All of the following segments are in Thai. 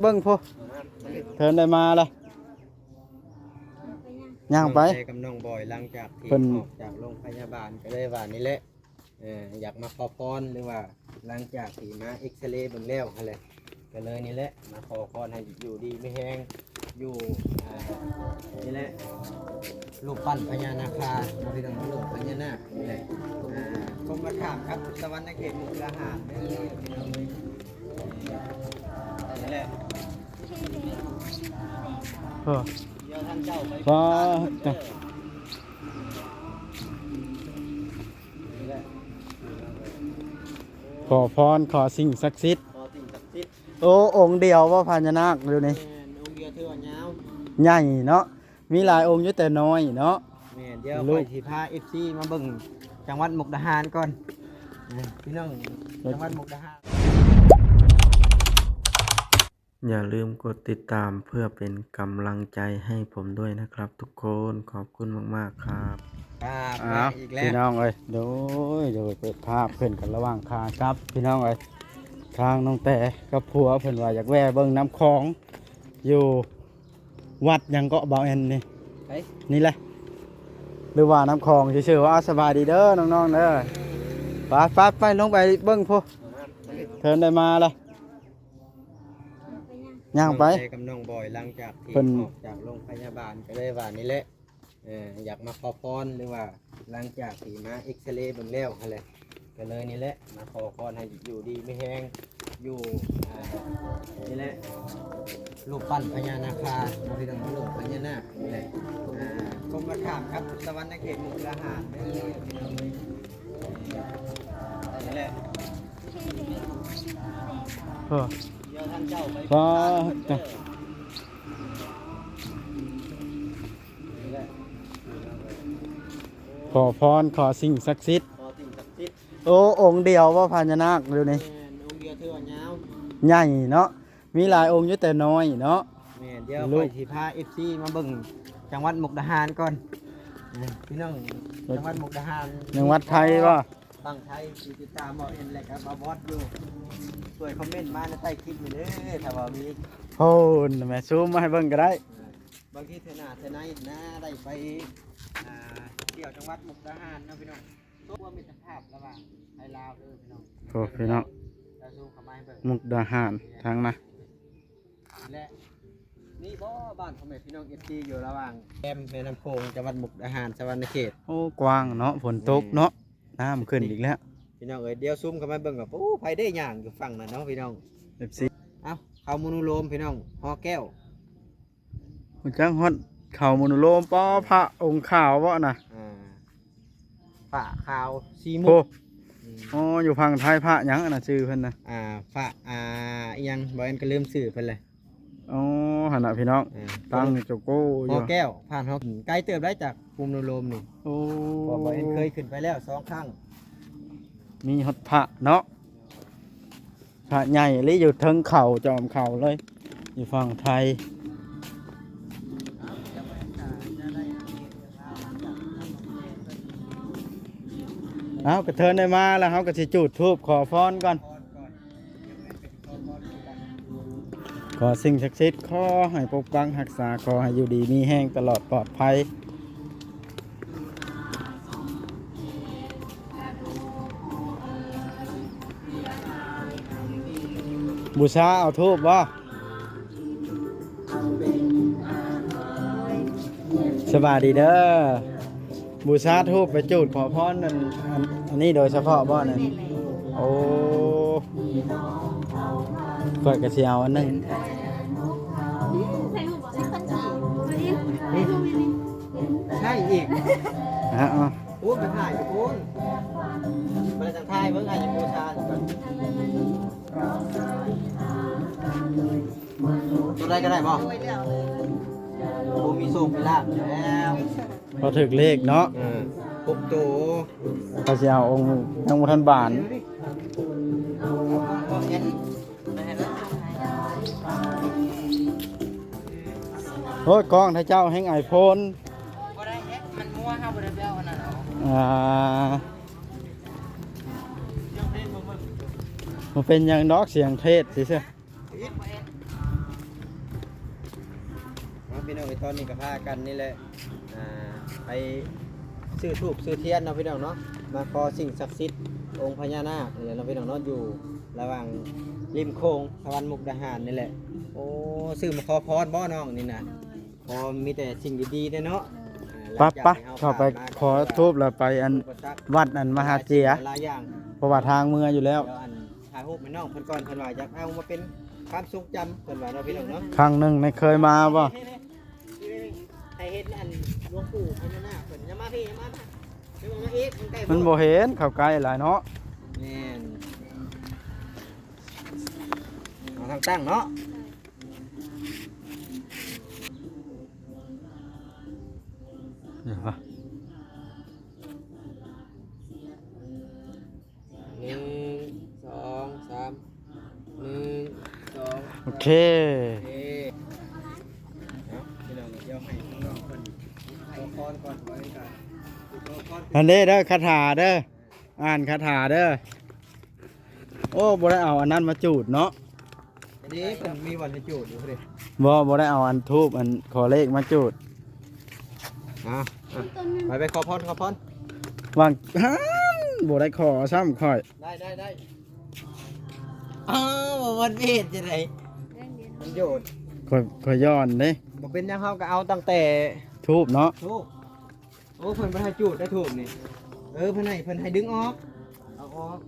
เบิ้งพูเทินได้มาละย่างไปกับน้องบอยหลังจากที่ออกจากโรงพยาบาลก็เลยว่านี่แหละอยากมาขอพรหรือว่าหลังจากที่มาเอ็กซเรย์เบิ่งแล้วอะไรก็เลยนี่แหละมาขอพรให้อยู่ดีไม่แห้งอยู่นี่แหละรูปปั้นพญานาคาบริดังรูปพญานาคนี่แหละกรมประคับครับสวรรค์เขตมุกดาหารนี่แหละเดี๋ยวท่านเจ้าไปขอพรขอสิ่งศักดิ์สิทธิ์โอ้องค์เดียวว่าพญานาคดูนี่องค์เดียวเท่าเงาใหญ่เนาะมีหลายองค์อยู่แต่น้อยเนาะเดี๋ยวไปที่พาFCมาเบิ่งจังหวัดมุกดาหารก่อนพี่น้องจังหวัดมุกดาหารอย่าลืมกดติดตามเพื่อเป็นกำลังใจให้ผมด้วยนะครับทุกคนขอบคุณมากๆครับอีกแล้วพี่น้องเอ้ยโดยเปิดภาพเพื่อนกันระหว่างทางครับพี่น้องเอ้ยทางน้องแต่กับผัวเพื่อนว่าอยากแวะเบิ่งน้ำคลองอยู่วัดยังเกาะเบาเอ็นนี่นี่แหละหรือว่าน้ำคลองชื่อว่าสบายดีเด้อน้องๆเด้อไปลงไปเบิ่งพูเทินได้มาละย่างไปกับน้องบอยหลังจากที่ออกจากโรงพยาบาลก็เลยว่านี่แหละอยากมาขอพรหรือว่าหลังจากที่มาเอ็กซเรย์เบิ่งแล้วอะไรก็เลยนี่แหละมาขอพรให้อยู่ดีไม่แห้งอยู่นี่แหละรูปปั้นพญานาคาบริดังรูปพญานาคนี่แหละกรมประคับครับสวรรค์เขตมุกดาหารนี่แหละเดี๋ยวท่านเจ้าไปขอพรขอสิ่งศักดิ์สิทธิ์โอ้องค์เดียวว่าพญานาคดูนี่องค์เดียวเท่าเงาใหญ่เนาะมีหลายองค์อยู่แต่น้อยเนาะเดี๋ยวไปที่พาFCมาเบิ่งจังหวัดมุกดาหารก่อนพี่น้องจังหวัดมุกดาหารจังหวัดไทยป่ะฝั่งไทยติดตามบอกเอ็นแหละครับบอสอยู่ช่วยคอมเมนต์มาในใต้คลิปนี่เด้อถ้าว่ามีโอ้แม่ซูมมาให้เบิ่งก็ได้บางทีเทน่าเทนายนะได้ไปเที่ยวจังหวัดมุกดาหารนะพี่น้องตัวมิตรภาพระหว่างไทยลาวเด้อพี่น้องโอ้พี่น้องมุกดาหารทางนะและนี่บ่บ้านพ่อแม่พี่น้องเอฟซีอยู่ระหว่างแม่น้ำโขงจังหวัดมุกดาหารสวรรค์เขตโอ้กว้างเนาะฝนตกเนาะน้ำขึ้นอีกแล้วพี่น้องเดี๋ยวซูมเข้ามาเบิ่งกับโอ้ไผได้ย่างอยู่ฝั่งน่ะเนาะพี่น้องFCเข้าโมโนโลมพี่น้องฮอแก้วจังฮอดเข้าโมโนโลมป้อพระองค์ขาวบ่น่ะพระขาวสีมุกอ๋ออยู่ฝั่งไทยพระหยังน่ะชื่อเพิ่นน่ะพระยังบ่เอ็นก็ลืมชื่อเพิ่นเลยอ๋อหั่นน่ะพี่น้องตั้งโจโก้ฮอแก้วผ่านฮอไกลเติบได้จากโมโนโลมนี่โอ้บ่เอ็นเคยขึ้นไปแล้ว2ครั้งมีฮอดพระเนาะพระใหญ่เลยอยู่เทิงเขาจอมเขาเลยอยู่ฝั่งไทยเอากระเทินได้มาแล้วเขาก็จะจุดธูปขอพรก่อนขอสิ่งศักดิ์สิทธิ์ขอให้ปกปักรักษาขอให้อยู่ดีมีแห้งตลอดปลอดภัยบูชาเอาธูปบ่สวัสดีเด้อบูชาธูปไปจุดขอพรนั่นอันนี้โดยเฉพาะบ่นั่นโอ้ก่อยกระเชียวอันนึงใช่อีกอ๋อโอ้ไปถ่ายโอนไปทางไทยเบิ่งอาจจะบูชาตัวใดก็ได้บ่โอ้มีโชคมีลาภแล้วพอถึกเลขเนาะปุ๊บโตกระเชียวองค์ยังบ่ทันบานโอ้ยกล้องถ้าเจ้าแห่งไอโฟนบ่ได้แฮะมันมั่วเฮาบ่ได้ไปเอาอันนั้นมันเป็นอย่างดอกเสียงเทศสิเสีย พี่น้องไอ้ตอนนี้ก็พากันนี่แหละไปซื้อธูปซื้อเทียนเนาะพี่น้องเนาะมาขอสิ่งศักดิ์สิทธิ์องค์พญานาคนี่แหละเนาะพี่น้องเนาะอยู่ระหว่างริมโขงตะวันมุกดาหารนี่แหละโอ้ซื้อมาขอพรบ่น้องนี่นะพอมีแต่สิ่งดีๆเนาะ ปะปะเข้าไปขอทูบแล้วไปอันวัดอันมหาเจีย หลายอย่าง เพราะว่าทางเมืองอยู่แล้ว เดี๋ยวอันถ่ายรูปให้น้องเพิ่นก่อนเพิ่นว่าอยากเอามาเป็นความทรงจำเพิ่นว่าเนาะพี่น้องเนาะ ครั้งหนึงไม่เคยมาบ่ ให้เฮ็ดอันหลวงปู่พญานาคเพิ่นอย่ามาพี่อย่ามาเดี๋ยวมาอีกมันใกล้ มันบ่เห็นเข้าใกล้หลายเนาะ แม่นเอาทางตั้งเนาะ เดี๋ยววะ 1 2 3 1 2 โอเค เอ๊ะเนาะพี่น้องเดี๋ยวให้น้องเพิ่นขอพรก่อนไว้ก่อนขอพร อันนี้เด้อคาถาเด้ออ่านคาถาเด้อโอ้บ่ได้เอาอันนั้นมาจูดเนาะ อันนี้ผมมีวันให้จูดอยู่พอดี บ่ได้เอาอันทูบอันขอเลขมาจูด ไปขอพรขอพร วางฮันบ่ได้ขอซ้ำค่อย ได้อ้าววันเวทจะไหนมันโยด ค่อยย้อนเด้ บ่เป็นยังเขาก็เอาตั้งแต่ ทูบเนาะ ถูกโอ้เพิ่นบ่ให้จูดได้ถูกนี่เพิ่นให้ดึงออกเอาออก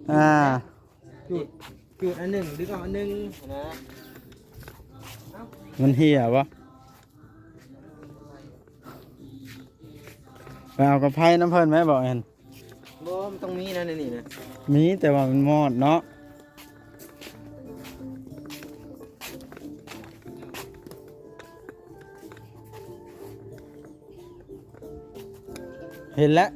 จูดอันหนึ่งดึงออกอันหนึ่งนะ มันเหี่ยวะไปเอากระไพ่น้ำเพิ่นไหมบอกแอน บ่มันต้องมีนะนี่นะ มีแต่ว่ามันมอดเนาะเห็นแล้ว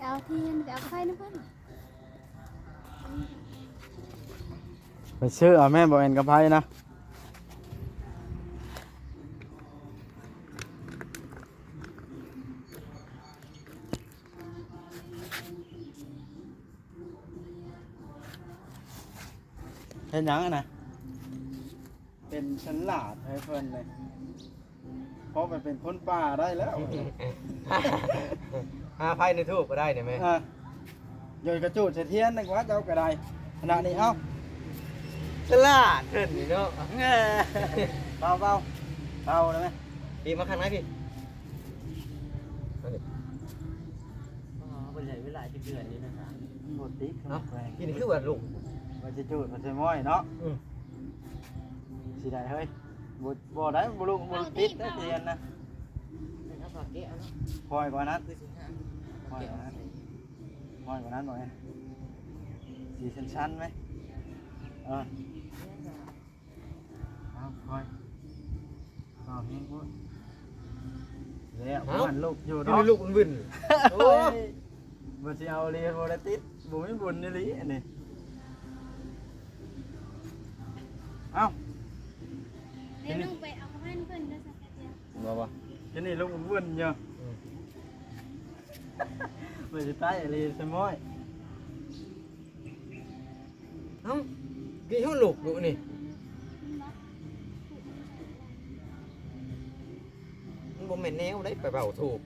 เอาเทียนเอาไฟนะเพื่อน ไปซื้อเอาแม่บอกแอนกระไพ่นะเห็นยังอะนะเป็นฉลาดให้เพิ่นเลยเพราะไปเป็นคนป่าได้แล้ว หาไพ่ในทูบก็ได้เนี่ยแม่ โยนกระจูดเสถียรนึกว่าเจ้ากระไดขณะนี้เอ้า ฉลาดเพิ่นนี่เนาะ เบาเลยไหม พี่มาข้างในพี่ เป็นใหญ่เวลาที่เดือนนี้นะครับโคตรติ๊ก เนาะพี่นี่คือว่าลูก มันจะจูดมันจะม้อยเนาะสิได้เฮ้ยบ่ได้บ่ลูกบ่ติดได้เรียนนะคอยกว่านั้นคอยกว่านั้นคอยกว่านั้นบ่แม่นสีชั้นๆไหมเอาคอยเอาเฮงพูดแล้วมันลูกอยู่ พี่ เนาะ ลูกมันบึ้น โอ้ยมันสิเอาเรียนบ่ได้ติดบ่มีบุญนี่ลิอันนี้เอ้า เดี๋ยวลูกไปเอาไฟนะเพื่อนได้สักเดียว บ่ ทีนี้ลูกมันวุ่นอยู่มันจะตายอะไรสมอย เอ้าพี่เฮาลูกลูกนี่มันบ่แม่นแนวได้ไปเบาถูก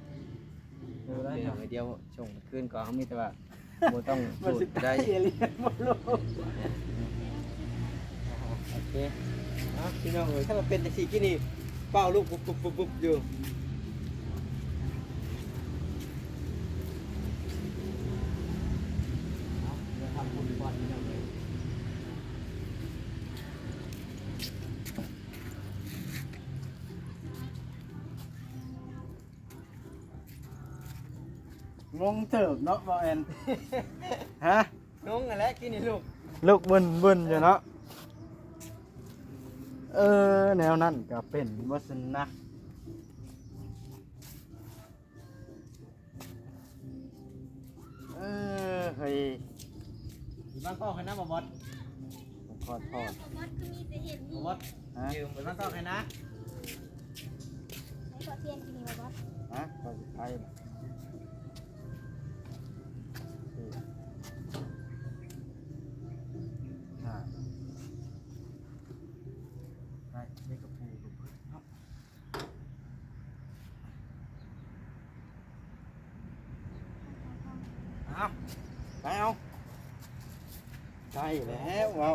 เดียวส่งคืนก่อนเขามีแต่ว่าบ่ต้อง มัน จู จะ ด ตา ได้ ยอะไรบ่รู้ โอเคพี่น้องถ้ามันเป็นจังซี่กี่นี่เป้าลูกปุ๊บอยู่ทำบุญก่อนพี่น้องเลย งงเติบเนาะบ่แอนฮะ น้องอะไรกี่นี่ลูก ลูกบึนอยู่เนาะแนวนั้นก็เป็นวัสนะเฮ้ย บ้านก็ให้นะบอส ขอโทษ วัดคือมีแต่เห็นนี่ บอส ฮะ ยืมไปบ้านก็ให้นะ ไอ้ขอเทียนที่นี่มาวัด ฮะขอสุดท้ายนะ เอาไปเอาใช่แล้วเอา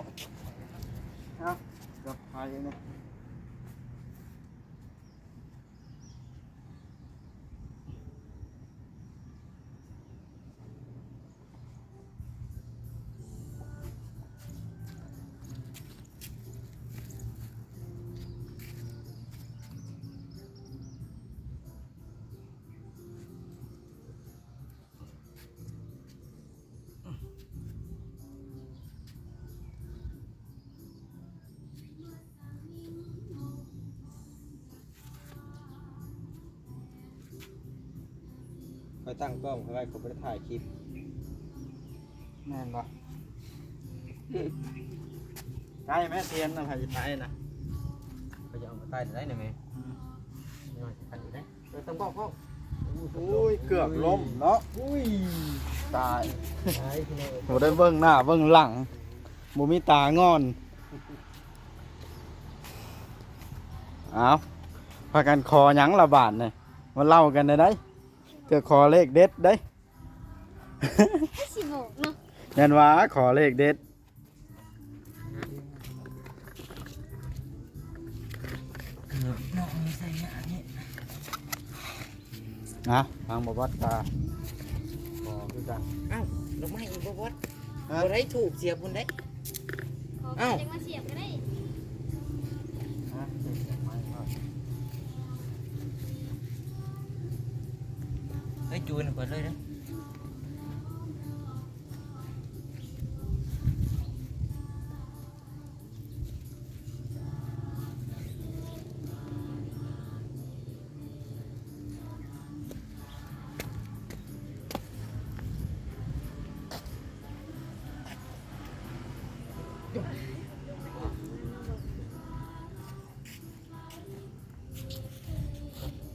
กับไฟเนี่ยคอยตั้งกล้องไว้ก็ไปถ่ายคลิป แม่นบ่ใกล้แม่เทียนนะพายไทยนะ ก็จะเอามาใต้ได้ไหมไม่ว่าจะทันอยู่ได้ต้องบอกพ่อ อุ้ยเกือบล้มเนาะ อุ้ย ตาย ไอ้พี่น้อง โหได้เบิ่งหน้าเบิ่งหลังบ่มีตางอนเอาพากันคอหยังละบาทเนี่ยมาเล่ากันได้เกิดขอเลขเด็ดได้ ให้สิบอกเนาะ ยันว่าขอเลขเด็ดนะทางบวัดตาขอคือกัน อ้าวลงมาอีกบ่บดบ่ได้ถูกเสียบบุญได้ ขอ เอ้า จะมาเสียบก็ได้ เฮ้ยจูนเปิดเลยนะ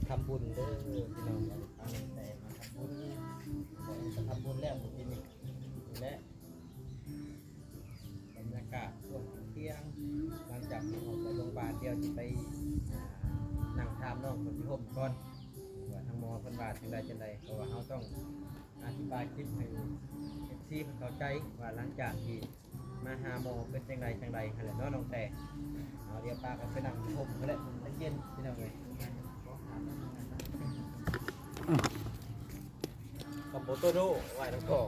ทำบุญเด้อพี่น้องทำแต่มาทำบุญจะทำบุญแล้วผมกินนี่และบรรยากาศช่วงเที่ยงหลังจากที่ออกจากโรงพยาบาลเดียวจะไปนั่งทามน้องคนที่ห่มก่อนว่าทางหมอเพิ่นว่าจังใดเพราะว่าเราต้องอธิบายคลิปให้ซีเพิ่นเข้าใจว่าหลังจากที่มาหาหมอเป็นจังใดหั่นแหละเนาะน้องแต่เอาเดี๋ยวป้าก็ไปนั่งห่มก็ได้มันเย็นพี่น้องเอ้ย กับโบโตโดไหวน้ำกอง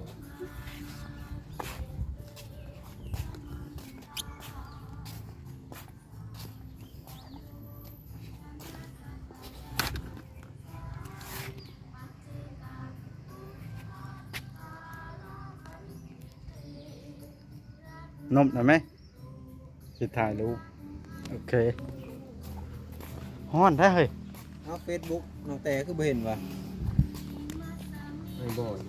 นมหน่อยไหมสิถ่ายรูปโอเคฮ้อนแท้เฮ้ย เอาเฟซบุ๊กน้องแต่คือบ่เห็นวะไม่บ่อย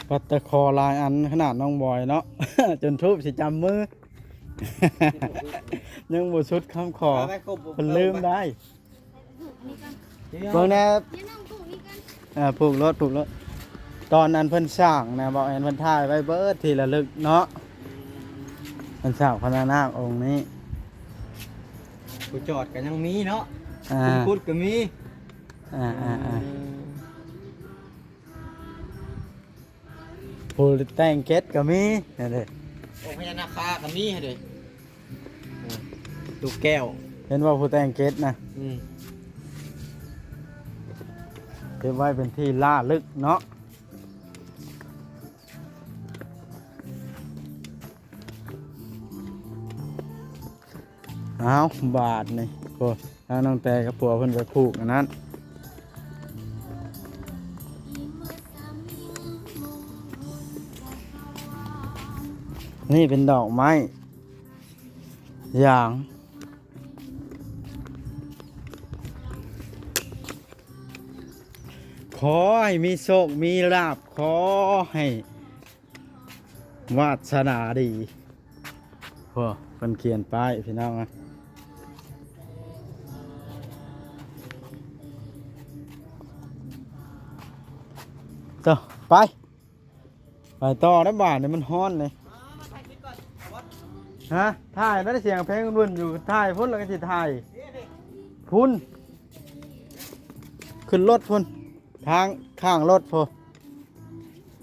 ปัตตะคอลายอันขนาดน้องบอยเนาะ จนทุบสิจำมือ ยังบ่ชุดคำขอเพิ่นลืมได้ ผูกนี่ก่อน เบิ่งแน่ เดี๋ยวน้องผูกนี่ก่อน ผูกรถตอนนั้นเพิ่นสร้างนะบอกแอนเพิ่นถ่ายไว้เบิดทีละลึกเนาะเพิ่นสร้างพญานาคองค์นี้ กูจอดกันยังมีเนาะ อ่า คุณพุทธก็มี ผู้แต่งเก็ตก็มีนั่นเด้ โอ้พญานาคาก็มีให้เลยลูกแก้ว เห็นว่าผู้แต่งเก็ตนะ อืม เก็บไว้เป็นที่ล่าลึกเนาะเอาบาทนี่โอ้ทางน้องแต่กับผัวเพิ่นไปผูกอันนั้นนี่เป็นดอกไม้อย่างขอให้มีโชคมีลาภขอให้วาสนาดีโอ้เพิ่นเขียนป้ายพี่น้องนะต่อไปต่อนะบ้านนี่มันฮ้อนเลยฮะถ่ายไม่ได้เสียงเพลงรุ่นอยู่ถ่ายพุ่นแล้วก็สิถ่าย นี่ พุ่นขึ้นรถพุ่นทางข้างรถพอ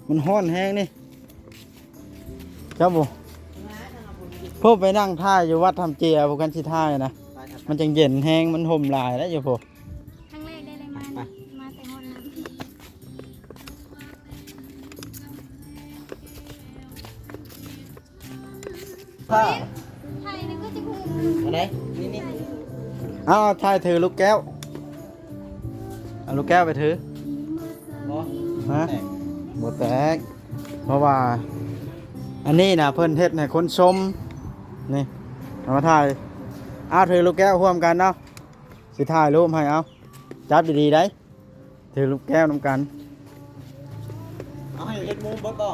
มันฮ้อนแห้งนี่เจ้าบุพวกไปนั่งท่าอยู่วัดทำเจียพวกกันสิท่านะ ไปครับ มันจังเย็นแห้งมันห่มลายแล้วอยู่พอ ครั้งแรกได้เลยมาแต่ห้องน้ำ ผ้า ไทยนี่ก็จะพูด อันไหนนี่นี่ เอาท่ายถือลูกแก้วเอาลูกแก้วไปถือ บ่ ฮะบ่แตกเพราะว่าอันนี้นะเพิ่นเฮ็ดให้คนชมนี่เอามาถ่ายเอาถือลูกแก้วร่วมกันเนาะสิถ่ายรูปให้เอาจับดีๆได้ถือลูกแก้วนํกัน เอาให้เฮ็ดมุมบ่บ่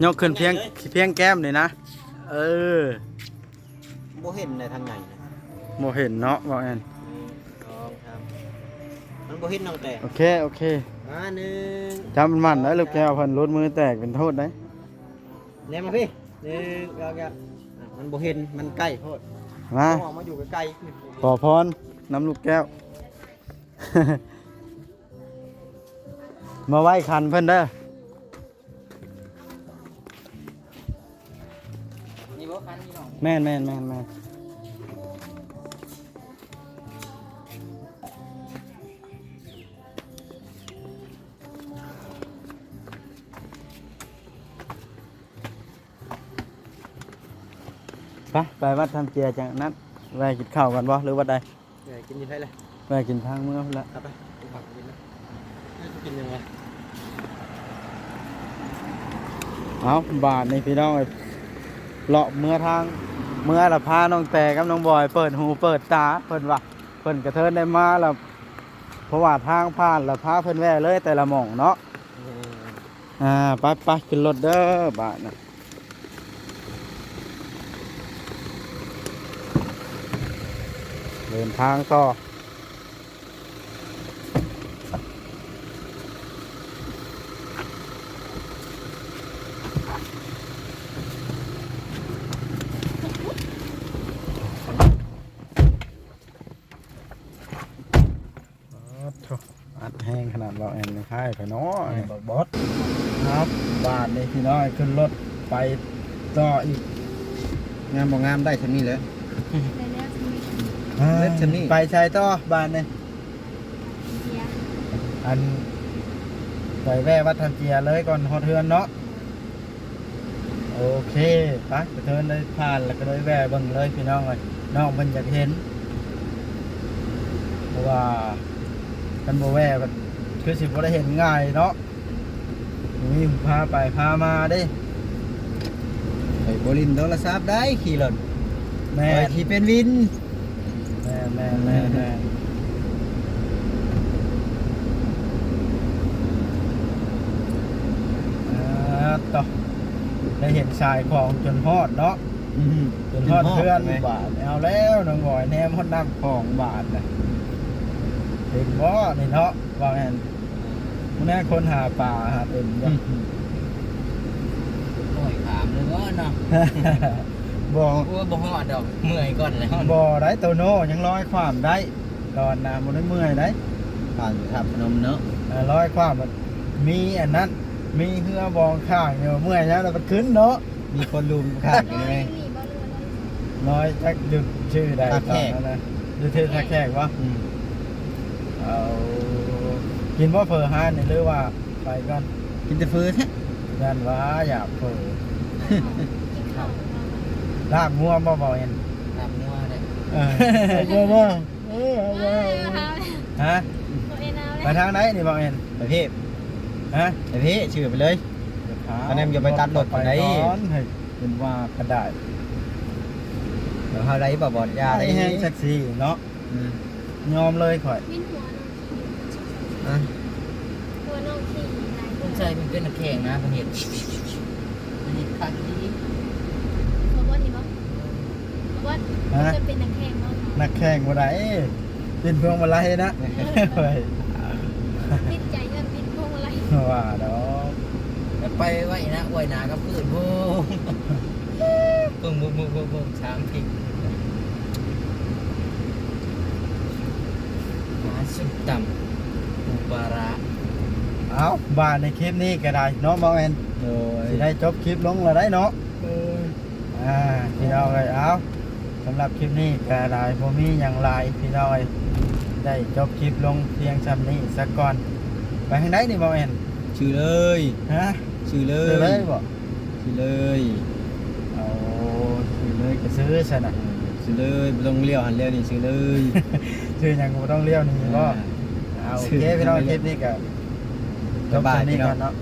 ยกขึ้นเพียงแก้มนี่นะเออ บ่เห็นในทางไหนนะ บ่เห็นเนาะบ่แอน ครับมันบ่เห็นน้องแต่ โอเคโอเค หนึ่ง จำมันได้ลูกแก้วเพิ่นรุดมือแตกเป็นโทษได้ เลี้ยงมาพี่หนึ่งแล้วมันบ่เห็นมันใกล้โพด มา ออกมาอยู่ใกล้ ขอพรน้ำลูกแก้ว มาไหว้คันเพิ่นเด้อ นี่บ่คันนี่น้อง แม่นไปวัดทำเจียจังนั้นแวะกินข้าวกันบ่หรือว่าใด กินอยู่ไผเลย แวะกินทางเมื่อพุ่นละ ครับไปกินผักกินนะกินยังไง เอาบาทนี่พี่น้องเอ้ยเลาะเมื่อทางเมื่อละพาน้องแต่กับน้องบอยเปิดหูเปิดตาเพิ่นว่าเพิ่นกระเทินได้มาแล้วเพราะว่าทางผ่านละพาเพิ่นแวะเลยแต่ละหม่องเนาะไปขึ้นรถเด้อบาทนะเดินทางต่ออัดแห้งขนาดเราแอนไม่ค่ายไปเนาะบอสครับบาทนี่พี่น้อยขึ้นรถไปต่ออีก งามบ่งามได้ชนี้เลย ได้แล้วจะมี เล็ดชนิด ไปใช้ต่อบ้านนี่ เสีย อันไปแว่วัดทันเจียเลยก่อนฮอดเทือนเนาะโอเคไปเทินเลยผ่านแล้วก็เลยแว่เบิ่งเลยพี่น้องเลยน้องมันอยากเห็นเพราะว่ากันบ่แว่ก็คือสิบ่ได้เห็นง่ายเนาะนี่พาไปพามาเด้ ไอ้บ่ลินโทรศัพท์ได้ขี่รถ แม่ ไอ้ขี่เป็นวิน แม่ต่อได้เห็นชายของจนฮอดเนาะจนฮอดเพื่อนบาทเอาแล้วน้องหอยแนมฮอดน้ำของบาทนะเห็นบ่นี่เนาะว่าแม่นมื้อนี้คนหาปลาหาเต็มเนาะ โอ้ยขามเลยว่าเนาะ บ่ โอ้บ่ฮอดดอกเมื่อยก่อนแล้ว บ่ได้โตโน่ยังร้อยความได้ตอนน่ะบ่ได้เมื่อยได้ ผ่านทับพนมเนาะ ร้อยความมันมีอันนั้นมีเหือบองข้างอยู่เมื่อยแล้วมันขึ้นเนาะ มีคนลุมข้างอยู่ไหม มีบ่เรือเลย น้อยจักหยุดชื่อใด ท่าแขก ตอนนั้นนะหยุดชื่อท่าแขกวะเอากินว่าเฟอร์ฮานนี่หรือว่าไปก่อน กินแต่ฟื้น ยันว่าอยากเฟอร์ กินข้าว ลาบงัวบ่บ่เห็น ตามงัวเลย บ่ เอา ฮะ ตัวเองเอา ไปทางไหนนี่บ่เห็น ไปพี่ ฮะ ไปพี่ชื่อไปเลย อันนั้นอย่าไปตัดรถ ไป ไปไหน ก่อนให้เป็นว่ากระดาษ เดี๋ยวเฮาได้บ่บ่ยาได้ แห้งแท็กซี่เนาะยอมเลยข่อย วินหัวน้องขี่ อ่ะ ตัวน้องขี่หลายตัว ใช่มันเป็นนักแข่งนะมันเห็นมันเห็นคักนี้ บอกว่านี่บ่บอกว่าจะเป็นนักแข่งเนาะ นักแข่งบ่ได้เป็นพวงมาลัยนะเฮ้ย ติดใจเรื่องติดพวงอะไร ว่าดอก ไปไว้นะไว้หนากับพื้นโว้บึ้งช้างพิก ตำปูปลาร้า เอาบ้านในคลิปนี้ก็ได้เนาะบ่แม่น โดย สิได้จบคลิปลงแล้วได้เนาะพี่น้องเอ้ยเอาสำหรับคลิปนี้ก็ได้บ่มีหยังหลายพี่น้องเอ้ยได้จบคลิปลงเพียงซำนี้สักก่อนไปทางใดนี่บ่แม่น ชื่อเลย ฮะ ชื่อเล ซื้อเลย ย บ่ ชื่อเลย เอาซื้อเลยก็ซื้อซะน่ะ ชื่อเลยบ่ต้องเลี้ยวหันเลี้ยวนี่ชื่อเลย ชื่อหยังก็บ่ต้องเลี้ยวนี่บ่เอาโอเคพี่น้องคลิปนี้ก็จบ บ๊ายบาย ซำนี้ พี่น้ ก่ อ อง นเนาะ